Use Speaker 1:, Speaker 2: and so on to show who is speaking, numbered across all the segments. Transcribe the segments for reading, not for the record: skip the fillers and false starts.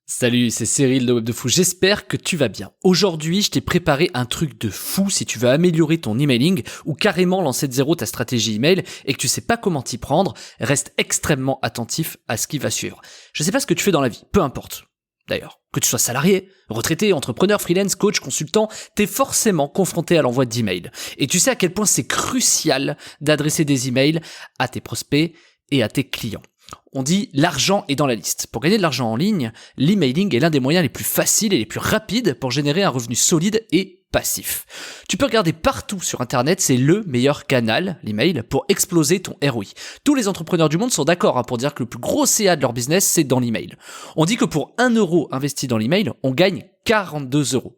Speaker 1: Salut, c'est Cyril de Web de Fou, j'espère que tu vas bien. Aujourd'hui, je t'ai préparé un truc de fou si tu veux améliorer ton emailing ou carrément lancer de zéro ta stratégie email et que tu sais pas comment t'y prendre, reste extrêmement attentif à ce qui va suivre. Je sais pas ce que tu fais dans la vie, peu importe. D'ailleurs, que tu sois salarié, retraité, entrepreneur, freelance, coach, consultant, t'es forcément confronté à l'envoi d'emails. Et tu sais à quel point c'est crucial d'adresser des emails à tes prospects et à tes clients. On dit l'argent est dans la liste. Pour gagner de l'argent en ligne, l'emailing est l'un des moyens les plus faciles et les plus rapides pour générer un revenu solide et passif. Tu peux regarder partout sur internet, c'est le meilleur canal, l'email, pour exploser ton ROI. Tous les entrepreneurs du monde sont d'accord pour dire que le plus gros CA de leur business, c'est dans l'email. On dit que pour 1 euro investi dans l'email, on gagne 42 €.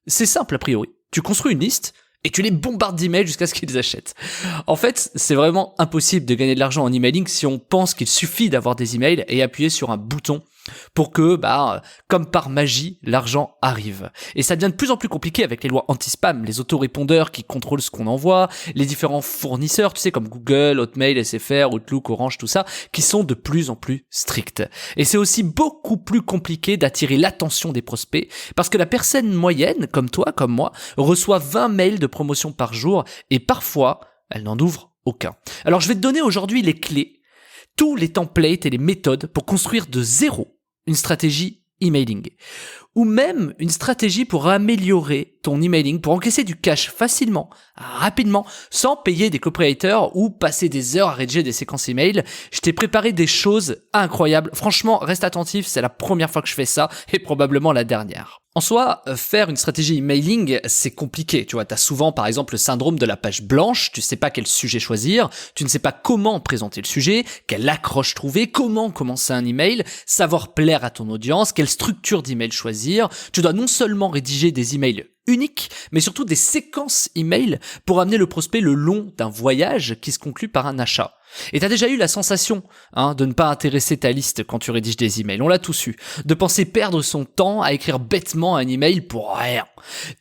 Speaker 1: C'est simple a priori. Tu construis une liste, et tu les bombardes d'emails jusqu'à ce qu'ils achètent. En fait, c'est vraiment impossible de gagner de l'argent en emailing si on pense qu'il suffit d'avoir des emails et appuyer sur un bouton pour que, comme par magie, l'argent arrive. Et ça devient de plus en plus compliqué avec les lois anti-spam, les autorépondeurs qui contrôlent ce qu'on envoie, les différents fournisseurs, tu sais, comme Google, Hotmail, SFR, Outlook, Orange, tout ça, qui sont de plus en plus stricts. Et c'est aussi beaucoup plus compliqué d'attirer l'attention des prospects, parce que la personne moyenne, comme toi, comme moi, reçoit 20 mails de promotion par jour, et parfois, elle n'en ouvre aucun. Alors je vais te donner aujourd'hui les clés, tous les templates et les méthodes pour construire de zéro une stratégie emailing. Ou même une stratégie pour améliorer ton emailing, pour encaisser du cash facilement, rapidement, sans payer des copywriters ou passer des heures à rédiger des séquences email. Je t'ai préparé des choses incroyables. Franchement, reste attentif, c'est la première fois que je fais ça et probablement la dernière. En soi, faire une stratégie emailing, c'est compliqué. Tu vois, t'as souvent, par exemple, le syndrome de la page blanche. Tu sais pas quel sujet choisir. Tu ne sais pas comment présenter le sujet, quelle accroche trouver, comment commencer un email, savoir plaire à ton audience, quelle structure d'email choisir. Tu dois non seulement rédiger des emails uniques, mais surtout des séquences email pour amener le prospect le long d'un voyage qui se conclut par un achat. Et t'as déjà eu la sensation de ne pas intéresser ta liste quand tu rédiges des emails, on l'a tous eu, de penser perdre son temps à écrire bêtement un email pour rien.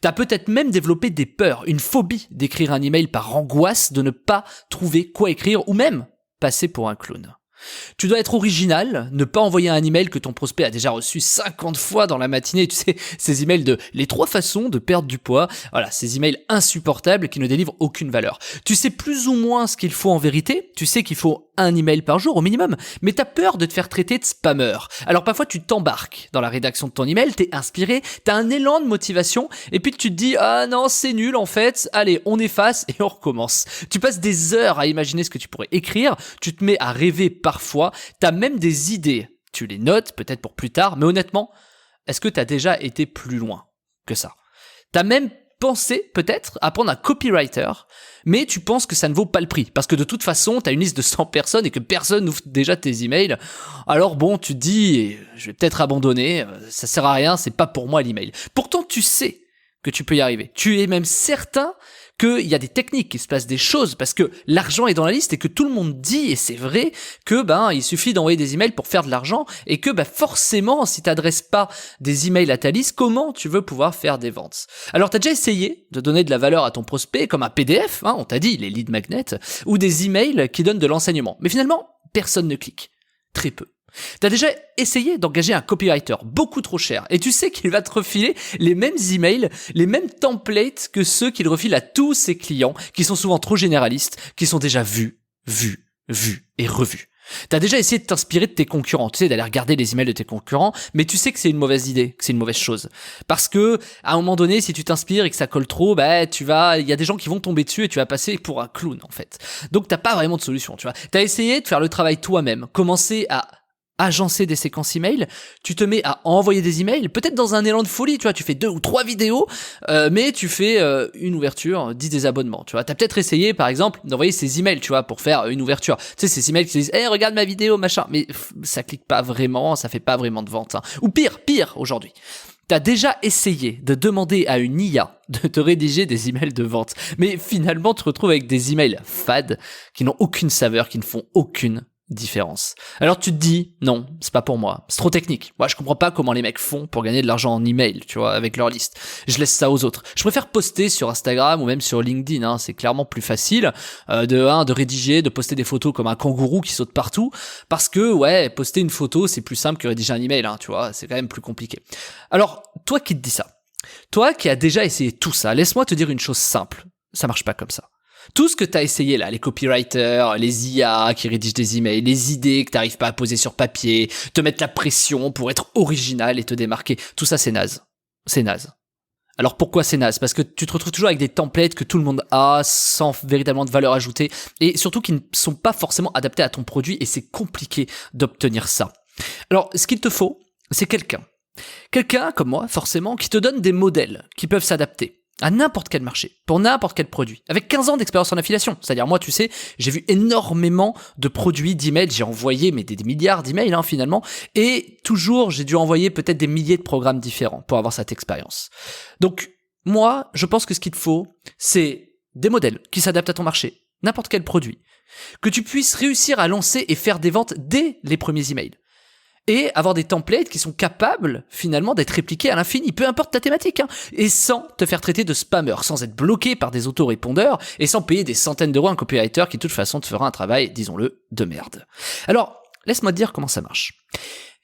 Speaker 1: T'as peut-être même développé des peurs, une phobie d'écrire un email par angoisse de ne pas trouver quoi écrire ou même passer pour un clown. Tu dois être original, ne pas envoyer un email que ton prospect a déjà reçu 50 fois dans la matinée, tu sais, ces emails de les 3 façons de perdre du poids, voilà, ces emails insupportables qui ne délivrent aucune valeur. Tu sais plus ou moins ce qu'il faut en vérité, tu sais qu'il faut un email par jour au minimum, mais t'as peur de te faire traiter de spammeur. Alors parfois tu t'embarques dans la rédaction de ton email, t'es inspiré, t'as un élan de motivation, et puis tu te dis « Ah non, c'est nul en fait, allez, on efface et on recommence ». Tu passes des heures à imaginer ce que tu pourrais écrire, tu te mets à rêver parfois, t'as même des idées, tu les notes peut-être pour plus tard, mais honnêtement, est-ce que t'as déjà été plus loin que ça? T'as même pensé peut-être à prendre un copywriter, mais tu penses que ça ne vaut pas le prix, parce que de toute façon, t'as une liste de 100 personnes et que personne n'ouvre déjà tes emails. Alors bon, tu te dis, je vais peut-être abandonner, ça sert à rien, c'est pas pour moi l'email. Pourtant, tu sais que tu peux y arriver. Tu es même certain qu'il y a des techniques, qu'il se passe des choses, parce que l'argent est dans la liste et que tout le monde dit, et c'est vrai, que il suffit d'envoyer des emails pour faire de l'argent, et que forcément, si t'adresses pas des emails à ta liste, comment tu veux pouvoir faire des ventes? Alors t'as déjà essayé de donner de la valeur à ton prospect, comme un PDF, on t'a dit, les lead magnets, ou des emails qui donnent de l'enseignement. Mais finalement, personne ne clique. Très peu. T'as déjà essayé d'engager un copywriter beaucoup trop cher et tu sais qu'il va te refiler les mêmes emails, les mêmes templates que ceux qu'il refile à tous ses clients qui sont souvent trop généralistes, qui sont déjà vus et revus. T'as déjà essayé de t'inspirer de tes concurrents, tu sais, d'aller regarder les emails de tes concurrents, mais tu sais que c'est une mauvaise idée, que c'est une mauvaise chose. Parce que, à un moment donné, si tu t'inspires et que ça colle trop, il y a des gens qui vont tomber dessus et tu vas passer pour un clown, en fait. Donc t'as pas vraiment de solution, tu vois. T'as essayé de faire le travail toi-même, commencer à agencer des séquences email, tu te mets à envoyer des emails, peut-être dans un élan de folie, tu vois, tu fais 2 ou 3 vidéos, mais tu fais une ouverture, 10 désabonnements, tu vois. T'as peut-être essayé, par exemple, d'envoyer ces emails, tu vois, pour faire une ouverture. Tu sais, ces emails qui te disent, regarde ma vidéo, machin, mais ça clique pas vraiment, ça fait pas vraiment de vente, Ou pire, aujourd'hui. T'as déjà essayé de demander à une IA de te rédiger des emails de vente, mais finalement tu te retrouves avec des emails fades, qui n'ont aucune saveur, qui ne font aucune différence. Alors tu te dis, non, c'est pas pour moi, c'est trop technique. Moi, je comprends pas comment les mecs font pour gagner de l'argent en email, tu vois, avec leur liste. Je laisse ça aux autres. Je préfère poster sur Instagram ou même sur LinkedIn, hein, c'est clairement plus facile de rédiger, de poster des photos comme un kangourou qui saute partout, parce que, ouais, poster une photo, c'est plus simple que rédiger un email, hein, tu vois, c'est quand même plus compliqué. Alors, toi qui te dis ça, toi qui as déjà essayé tout ça, laisse-moi te dire une chose simple, ça marche pas comme ça. Tout ce que t'as essayé là, les copywriters, les IA qui rédigent des emails, les idées que t'arrives pas à poser sur papier, te mettre la pression pour être original et te démarquer, tout ça c'est naze. C'est naze. Alors pourquoi c'est naze ? Parce que tu te retrouves toujours avec des templates que tout le monde a, sans véritablement de valeur ajoutée, et surtout qui ne sont pas forcément adaptés à ton produit, et c'est compliqué d'obtenir ça. Alors ce qu'il te faut, c'est quelqu'un comme moi, forcément, qui te donne des modèles qui peuvent s'adapter à n'importe quel marché, pour n'importe quel produit, avec 15 ans d'expérience en affiliation. C'est-à-dire, moi, tu sais, j'ai vu énormément de produits d'emails, j'ai envoyé mais des milliards d'emails, hein, finalement, et toujours, j'ai dû envoyer peut-être des milliers de programmes différents pour avoir cette expérience. Donc, moi, je pense que ce qu'il te faut, c'est des modèles qui s'adaptent à ton marché, n'importe quel produit, que tu puisses réussir à lancer et faire des ventes dès les premiers emails. Et avoir des templates qui sont capables, finalement, d'être répliqués à l'infini, peu importe ta thématique, hein, et sans te faire traiter de spammer, sans être bloqué par des autorépondeurs, et sans payer des centaines d'euros à un copywriter qui, de toute façon, te fera un travail, disons-le, de merde. Alors, laisse-moi te dire comment ça marche.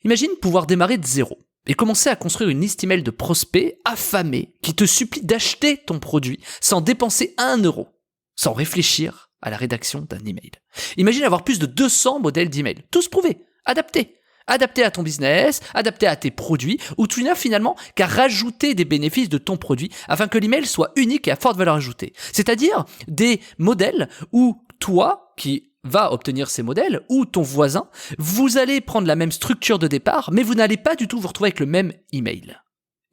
Speaker 1: Imagine pouvoir démarrer de zéro, et commencer à construire une liste email de prospects affamés, qui te supplient d'acheter ton produit, sans dépenser 1 euro, sans réfléchir à la rédaction d'un email. Imagine avoir plus de 200 modèles d'email, tous prouvés, adaptés à ton business, adapté à tes produits, où tu n'as finalement qu'à rajouter des bénéfices de ton produit afin que l'email soit unique et à forte valeur ajoutée. C'est-à-dire des modèles où toi, qui va obtenir ces modèles, ou ton voisin, vous allez prendre la même structure de départ, mais vous n'allez pas du tout vous retrouver avec le même email.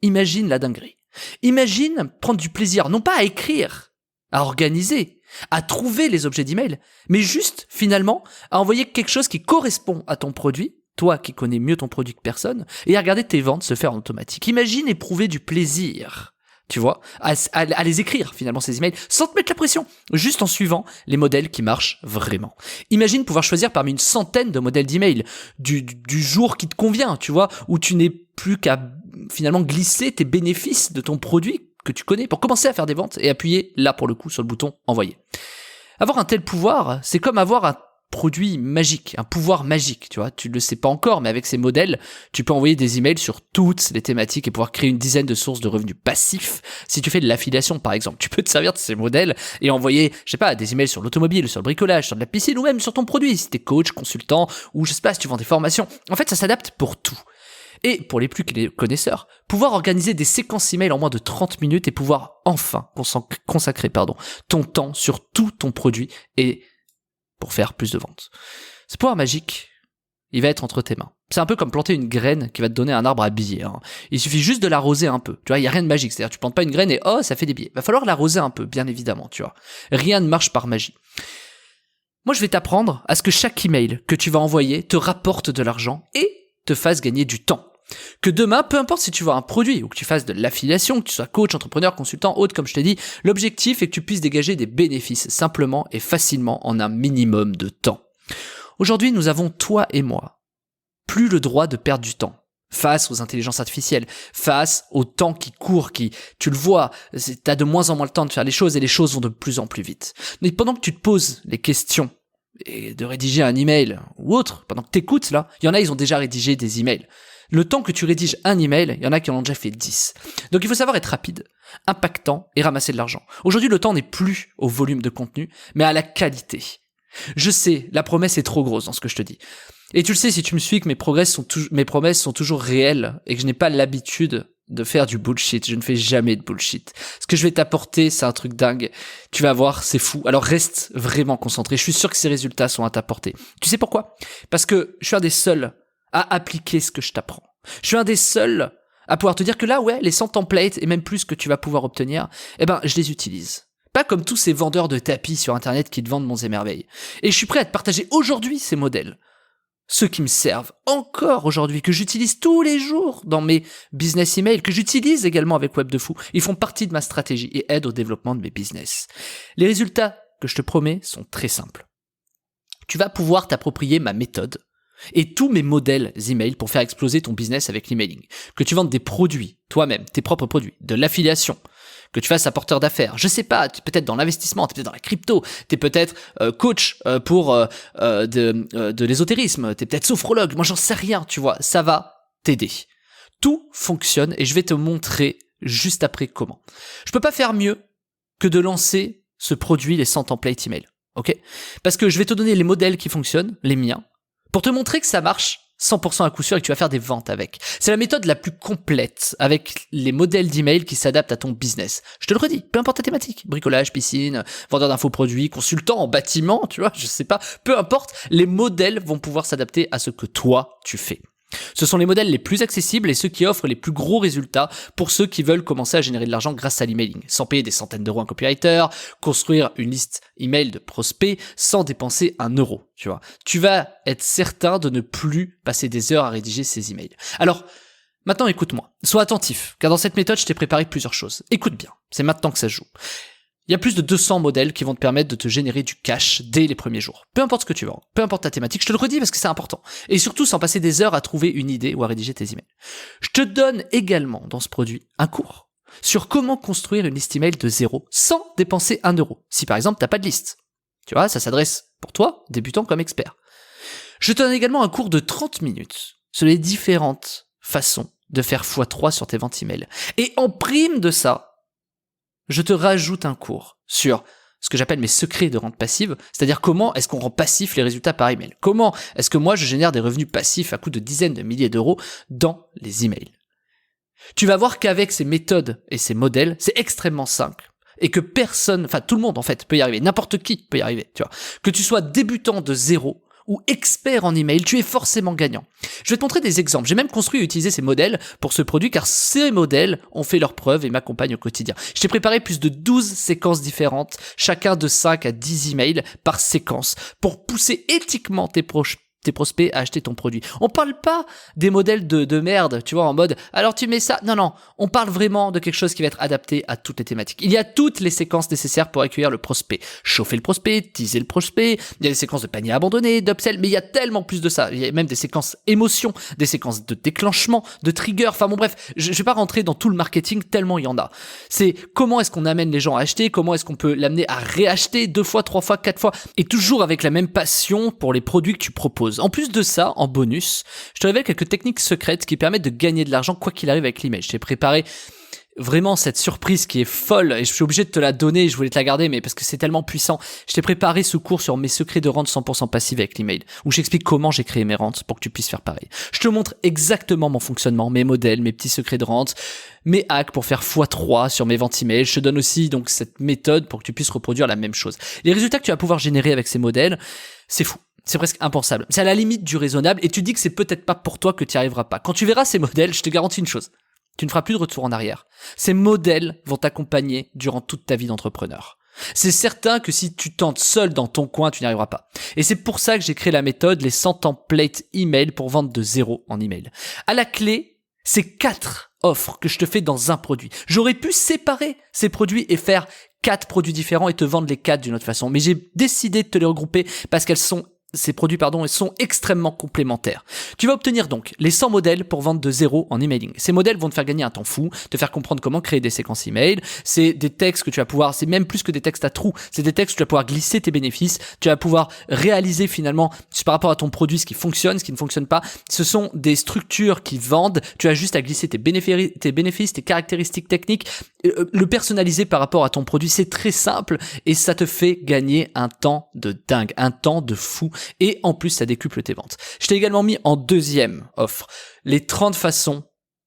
Speaker 1: Imagine la dinguerie. Imagine prendre du plaisir, non pas à écrire, à organiser, à trouver les objets d'email, mais juste, finalement, à envoyer quelque chose qui correspond à ton produit, toi qui connais mieux ton produit que personne, et à regarder tes ventes se faire en automatique. Imagine éprouver du plaisir, tu vois, à les écrire finalement ces emails, sans te mettre la pression, juste en suivant les modèles qui marchent vraiment. Imagine pouvoir choisir parmi une centaine de modèles d'emails du jour qui te convient, tu vois, où tu n'es plus qu'à finalement glisser tes bénéfices de ton produit que tu connais pour commencer à faire des ventes et appuyer là pour le coup sur le bouton envoyer. Avoir un tel pouvoir, c'est comme avoir un produit magique, un pouvoir magique, tu vois, tu le sais pas encore, mais avec ces modèles, tu peux envoyer des emails sur toutes les thématiques et pouvoir créer une dizaine de sources de revenus passifs. Si tu fais de l'affiliation, par exemple, tu peux te servir de ces modèles et envoyer, je sais pas, des emails sur l'automobile, sur le bricolage, sur de la piscine ou même sur ton produit, si t'es coach, consultant ou je sais pas, si tu vends des formations. En fait, ça s'adapte pour tout. Et pour les plus connaisseurs, pouvoir organiser des séquences email en moins de 30 minutes et pouvoir enfin consacrer ton temps sur tout ton produit et pour faire plus de ventes. Ce pouvoir magique, il va être entre tes mains. C'est un peu comme planter une graine qui va te donner un arbre à billets. Hein. Il suffit juste de l'arroser un peu. Tu vois, il y a rien de magique. C'est-à-dire, tu plantes pas une graine et oh, ça fait des billets. Va falloir l'arroser un peu, bien évidemment, tu vois. Rien ne marche par magie. Moi, je vais t'apprendre à ce que chaque email que tu vas envoyer te rapporte de l'argent et te fasse gagner du temps. Que demain, peu importe si tu vends un produit ou que tu fasses de l'affiliation, que tu sois coach, entrepreneur, consultant, autre, comme je t'ai dit, l'objectif est que tu puisses dégager des bénéfices simplement et facilement en un minimum de temps. Aujourd'hui, nous avons, toi et moi, plus le droit de perdre du temps face aux intelligences artificielles, face au temps qui court, qui, tu le vois, t'as de moins en moins le temps de faire les choses et les choses vont de plus en plus vite. Mais pendant que tu te poses les questions et de rédiger un email ou autre, pendant que t'écoutes là, il y en a, ils ont déjà rédigé des emails. Le temps que tu rédiges un email, il y en a qui en ont déjà fait 10. Donc il faut savoir être rapide, impactant et ramasser de l'argent. Aujourd'hui, le temps n'est plus au volume de contenu, mais à la qualité. Je sais, la promesse est trop grosse dans ce que je te dis. Et tu le sais si tu me suis que mes promesses sont toujours réelles et que je n'ai pas l'habitude de faire du bullshit. Je ne fais jamais de bullshit. Ce que je vais t'apporter, c'est un truc dingue. Tu vas voir, c'est fou. Alors reste vraiment concentré. Je suis sûr que ces résultats sont à t'apporter. Tu sais pourquoi ? Parce que je suis un des seuls à appliquer ce que je t'apprends. Je suis un des seuls à pouvoir te dire que là, ouais, les 100 templates et même plus que tu vas pouvoir obtenir, je les utilise. Pas comme tous ces vendeurs de tapis sur Internet qui te vendent monts et merveilles. Et je suis prêt à te partager aujourd'hui ces modèles. Ceux qui me servent encore aujourd'hui, que j'utilise tous les jours dans mes business emails, que j'utilise également avec Web de Fou. Ils font partie de ma stratégie et aident au développement de mes business. Les résultats que je te promets sont très simples. tu vas pouvoir t'approprier ma méthode et tous mes modèles email pour faire exploser ton business avec l'emailing. Que tu vendes des produits, toi-même, tes propres produits, de l'affiliation, que tu fasses apporteur d'affaires, je sais pas, tu es peut-être dans l'investissement, tu es peut-être dans la crypto, tu es peut-être coach pour de l'ésotérisme, tu es peut-être sophrologue, moi j'en sais rien, tu vois, ça va t'aider. Tout fonctionne et je vais te montrer juste après comment. Je peux pas faire mieux que de lancer ce produit, les 100 templates email, ok ? Parce que je vais te donner les modèles qui fonctionnent, les miens, pour te montrer que ça marche 100% à coup sûr et que tu vas faire des ventes avec. C'est la méthode la plus complète avec les modèles d'email qui s'adaptent à ton business. Je te le redis, peu importe ta thématique, bricolage, piscine, vendeur d'infoproduits, consultant en bâtiment, tu vois, je sais pas, peu importe, les modèles vont pouvoir s'adapter à ce que toi tu fais. Ce sont les modèles les plus accessibles et ceux qui offrent les plus gros résultats pour ceux qui veulent commencer à générer de l'argent grâce à l'emailing, sans payer des centaines d'euros à un copywriter, construire une liste email de prospects sans dépenser un euro, tu vois. Tu vas être certain de ne plus passer des heures à rédiger ces emails. Alors, maintenant écoute-moi, sois attentif, car dans cette méthode, je t'ai préparé plusieurs choses. Écoute bien, c'est maintenant que ça se joue. Il y a plus de 200 modèles qui vont te permettre de te générer du cash dès les premiers jours. Peu importe ce que tu vends, peu importe ta thématique, je te le redis parce que c'est important. Et surtout sans passer des heures à trouver une idée ou à rédiger tes emails. Je te donne également dans ce produit un cours sur comment construire une liste email de zéro sans dépenser un euro. Si par exemple t'as pas de liste. Tu vois, ça s'adresse pour toi, débutant comme expert. Je te donne également un cours de 30 minutes sur les différentes façons de faire x3 sur tes ventes email. Et en prime de ça, je te rajoute un cours sur ce que j'appelle mes secrets de rente passive, c'est-à-dire comment est-ce qu'on rend passif les résultats par email. Comment est-ce que moi je génère des revenus passifs à coût de dizaines de milliers d'euros dans les emails. Tu vas voir qu'avec ces méthodes et ces modèles, c'est extrêmement simple et que personne, enfin tout le monde en fait peut y arriver, n'importe qui peut y arriver, tu vois. Que tu sois débutant de zéro ou expert en email, tu es forcément gagnant. Je vais te montrer des exemples. J'ai même construit et utilisé ces modèles pour ce produit car ces modèles ont fait leurs preuves et m'accompagnent au quotidien. Je t'ai préparé plus de 12 séquences différentes, chacun de 5 à 10 emails par séquence pour pousser éthiquement tes prospects à acheter ton produit. On parle pas des modèles de merde, tu vois, en mode alors tu mets ça. Non, on parle vraiment de quelque chose qui va être adapté à toutes les thématiques. Il y a toutes les séquences nécessaires pour accueillir le prospect. Chauffer le prospect, teaser le prospect, il y a des séquences de panier abandonné, d'upsell, mais il y a tellement plus de ça. Il y a même des séquences émotions, des séquences de déclenchement, de trigger, enfin bon bref, je vais pas rentrer dans tout le marketing tellement il y en a. C'est comment est-ce qu'on amène les gens à acheter, comment est-ce qu'on peut l'amener à réacheter 2 fois, 3 fois, 4 fois, et toujours avec la même passion pour les produits que tu proposes. En plus de ça, en bonus, je te révèle quelques techniques secrètes qui permettent de gagner de l'argent quoi qu'il arrive avec l'email. Je t'ai préparé vraiment cette surprise qui est folle et je suis obligé de te la donner, je voulais te la garder mais parce que c'est tellement puissant. Je t'ai préparé ce cours sur mes secrets de rente 100% passive avec l'email où j'explique comment j'ai créé mes rentes pour que tu puisses faire pareil. Je te montre exactement mon fonctionnement, mes modèles, mes petits secrets de rente, mes hacks pour faire x3 sur mes ventes email. Je te donne aussi donc cette méthode pour que tu puisses reproduire la même chose. Les résultats que tu vas pouvoir générer avec ces modèles, c'est fou. C'est presque impensable. C'est à la limite du raisonnable et tu dis que c'est peut-être pas pour toi que tu n'y arriveras pas. Quand tu verras ces modèles, je te garantis une chose. Tu ne feras plus de retour en arrière. Ces modèles vont t'accompagner durant toute ta vie d'entrepreneur. C'est certain que si tu tentes seul dans ton coin, tu n'y arriveras pas. Et c'est pour ça que j'ai créé la méthode, les 100 templates email pour vendre de zéro en email. À la clé, c'est 4 offres que je te fais dans un produit. J'aurais pu séparer ces produits et faire 4 produits différents et te vendre les 4 d'une autre façon. Mais j'ai décidé de te les regrouper parce ces produits sont extrêmement complémentaires. Tu vas obtenir donc les 100 modèles pour vendre de zéro en emailing. Ces modèles vont te faire gagner un temps fou, te faire comprendre comment créer des séquences email. C'est des textes que tu vas pouvoir, c'est même plus que des textes à trous, c'est des textes où tu vas pouvoir glisser tes bénéfices, tu vas pouvoir réaliser finalement par rapport à ton produit ce qui fonctionne, ce qui ne fonctionne pas. Ce sont des structures qui vendent, tu as juste à glisser tes bénéfices, tes caractéristiques techniques, le personnaliser par rapport à ton produit. C'est très simple et ça te fait gagner un temps de dingue, un temps de fou. Et en plus, ça décuple tes ventes. Je t'ai également mis en deuxième offre les 30 façons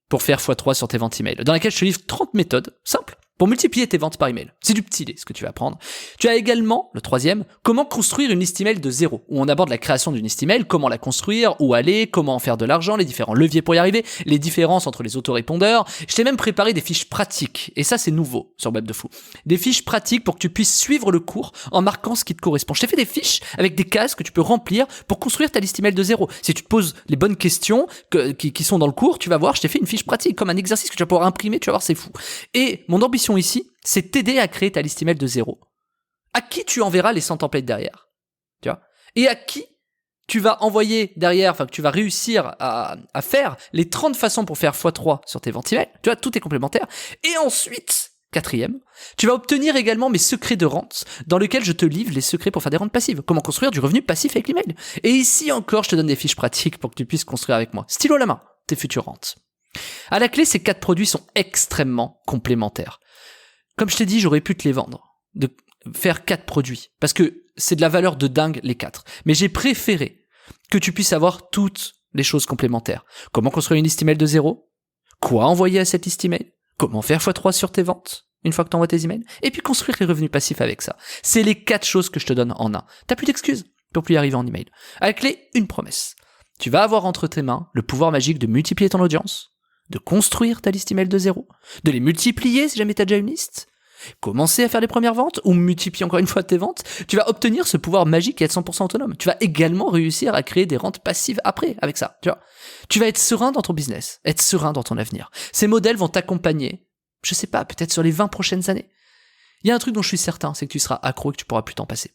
Speaker 1: pour faire x3 sur tes ventes email, dans laquelle je te livre 30 méthodes simples pour multiplier tes ventes par email. C'est du petit lait ce que tu vas apprendre. Tu as également, le troisième, comment construire une liste email de zéro, où on aborde la création d'une liste email, comment la construire, où aller, comment en faire de l'argent, les différents leviers pour y arriver, les différences entre les autorépondeurs. Je t'ai même préparé des fiches pratiques, et ça c'est nouveau sur Web de Fou. Des fiches pratiques pour que tu puisses suivre le cours en marquant ce qui te correspond. Je t'ai fait des fiches avec des cases que tu peux remplir pour construire ta liste email de zéro. Si tu te poses les bonnes questions qui sont dans le cours, tu vas voir, je t'ai fait une fiche pratique, comme un exercice que tu vas pouvoir imprimer, tu vas voir, c'est fou. Et mon ambition ici, c'est t'aider à créer ta liste email de zéro. À qui tu enverras les 100 templates derrière, tu vois ? et à qui tu vas envoyer derrière, enfin que tu vas réussir à faire les 30 façons pour faire x3 sur tes ventes email. Tu vois, tout est complémentaire. Et ensuite, quatrième, tu vas obtenir également mes secrets de rente dans lesquels je te livre les secrets pour faire des rentes passives. Comment construire du revenu passif avec l'email. Et ici encore, je te donne des fiches pratiques pour que tu puisses construire avec moi. Stylo à la main, tes futures rentes. À la clé, ces 4 produits sont extrêmement complémentaires. Comme je t'ai dit, j'aurais pu te les vendre, de faire 4 produits, parce que c'est de la valeur de dingue les 4. Mais j'ai préféré que tu puisses avoir toutes les choses complémentaires. Comment construire une liste email de 0? Quoi envoyer à cette liste email? Comment faire x3 sur tes ventes une fois que tu envoies tes emails? Et puis construire les revenus passifs avec ça. C'est les 4 choses que je te donne en un. T'as plus d'excuses pour plus y arriver en email. À la clé, une promesse. Tu vas avoir entre tes mains le pouvoir magique de multiplier ton audience, de construire ta liste email de 0, de les multiplier si jamais tu as déjà une liste, commencer à faire les premières ventes ou multiplier encore une fois tes ventes. Tu vas obtenir ce pouvoir magique et être 100% autonome. Tu vas également réussir à créer des rentes passives après avec ça. Tu vas être serein dans ton business, être serein dans ton avenir. Ces modèles vont t'accompagner, je sais pas, peut-être sur les 20 prochaines années. Il y a un truc dont je suis certain, c'est que tu seras accro et que tu pourras plus t'en passer.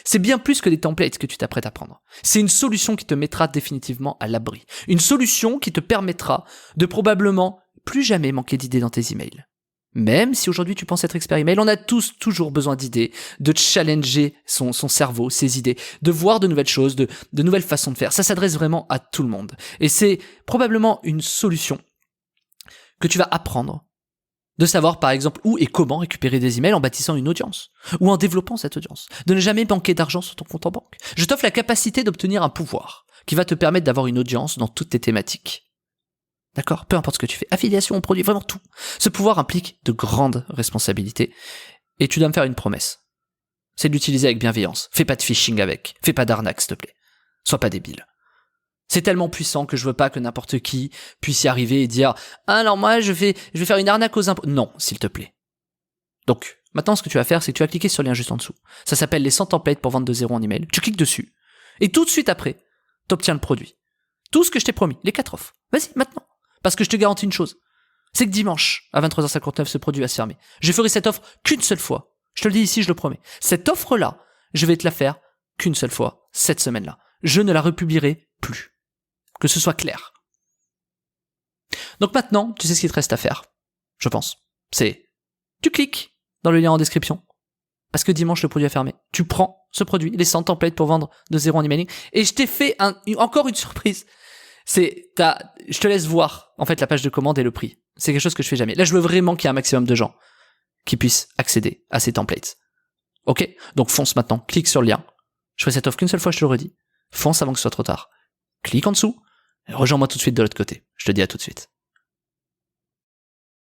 Speaker 1: C'est bien plus que des templates que tu t'apprêtes à prendre. C'est une solution qui te mettra définitivement à l'abri. Une solution qui te permettra de probablement plus jamais manquer d'idées dans tes emails. Même si aujourd'hui tu penses être expert email, on a tous toujours besoin d'idées, de challenger son cerveau, ses idées, de voir de nouvelles choses, de nouvelles façons de faire. Ça s'adresse vraiment à tout le monde. Et c'est probablement une solution que tu vas apprendre, de savoir par exemple où et comment récupérer des emails en bâtissant une audience, ou en développant cette audience, de ne jamais manquer d'argent sur ton compte en banque. Je t'offre la capacité d'obtenir un pouvoir qui va te permettre d'avoir une audience dans toutes tes thématiques. D'accord? Peu importe ce que tu fais. Affiliation, produit, vraiment tout. Ce pouvoir implique de grandes responsabilités. Et tu dois me faire une promesse. C'est de l'utiliser avec bienveillance. Fais pas de phishing avec. Fais pas d'arnaque, s'il te plaît. Sois pas débile. C'est tellement puissant que je veux pas que n'importe qui puisse y arriver et dire « Ah alors moi je vais faire une arnaque aux impôts. » Non, s'il te plaît. Donc, maintenant ce que tu vas faire, c'est que tu vas cliquer sur le lien juste en dessous. Ça s'appelle les 100 templates pour vendre de 0 en email. Tu cliques dessus. Et tout de suite après, t'obtiens le produit. Tout ce que je t'ai promis. Les 4 offres. Vas-y, maintenant. Parce que je te garantis une chose, c'est que dimanche, à 23h59, ce produit va se fermer. Je ferai cette offre qu'une seule fois. Je te le dis ici, je le promets. Cette offre-là, je vais te la faire qu'une seule fois, cette semaine-là. Je ne la republierai plus. Que ce soit clair. Donc maintenant, tu sais ce qu'il te reste à faire, je pense. C'est, tu cliques dans le lien en description, parce que dimanche, le produit va fermer. Tu prends ce produit, les 100 templates pour vendre de 0 en emailing, et je t'ai fait encore une surprise. Je te laisse voir, en fait, la page de commande et le prix. C'est quelque chose que je fais jamais. Là, je veux vraiment qu'il y ait un maximum de gens qui puissent accéder à ces templates. Ok? Donc, fonce maintenant. Clique sur le lien. Je ferai cette offre qu'une seule fois, je te le redis. Fonce avant que ce soit trop tard. Clique en dessous. Et rejoins-moi tout de suite de l'autre côté. Je te dis à tout de suite.